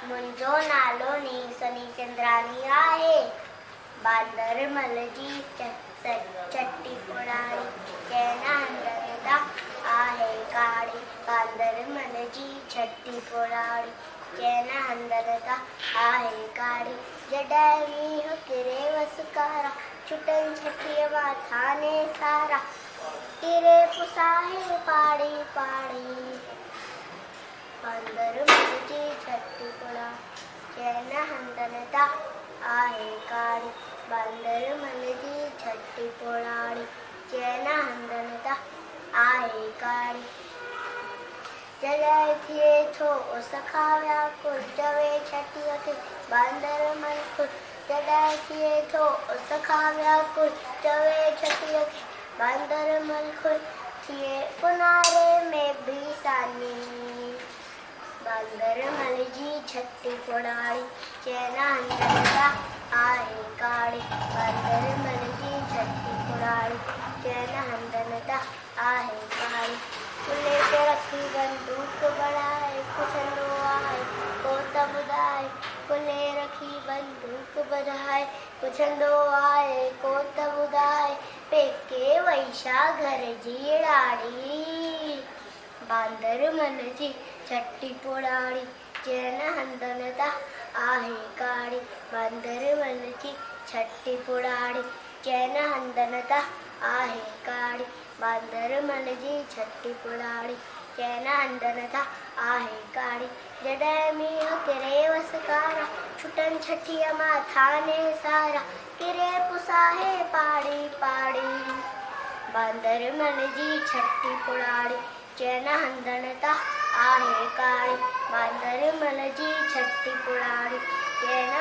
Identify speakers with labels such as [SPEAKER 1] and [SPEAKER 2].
[SPEAKER 1] मुंहिंजो नालो नीसनी चंद्रानी आहे। बांदर मल जी चटी पुराणी चैन हंधरंदा आहे काड़ी। बांदर मल जी चटी पुराणी चैन हंधरंदा आहे काड़ी। जॾहिं मींहुं किरे वसकारा छुटनि छठीअ मां थाने सारा किरे पुसाहे पाड़ी पाड़ी। बांदर मल जी चटी पुराणी चैन हंधरंदा आहे काड़ी। बांदर मल जी चटी पुराणी चैन हंधरंदा आहे काड़ी। जॾहिं थिए थो उस खां व्याकुल चवे छठीअ खे बांदर मल खुल। जॾहिं थिए थो उस खां व्याकुल चवे छठीअ खे बांदर मल खुल। थिए ऊन्हारे में भी सानी बांदर मल जी चटी पुराणी चैन हंधरंदा आहे काड़ी। बांदर मल जी चटी पुराणी चैन हंधरंदा आहे काड़ी। कुल्हे ते रखी बंदूक बढ़ाए पुछंदो आहे को त ॿुधाए। कुल्हे रखी बंदूक बढ़ाए पुछंदो आहे को त ॿुधाए। पेके वई छा घर जी ॾाढ़ी। बांदर मल जी चटी पुराणी चैन हंधरंदा आहे काड़ी। बांदर मल जी चटी पुराणी चैन हंधरंदा आहे काड़ी। बांदर मल जी चटी पुराणी चैन हंधरंदा आहे काड़ी। जॾहिं मींहुं किरे वसकारा छुटनि छठीअ मां थाने सारा किरे पुसाहे पाड़ी पाड़ी। बांदर मल जी चटी पुराणी चैन हंधरंदा आहे काड़ी। बांदर मल जी चटी पुराणी चैन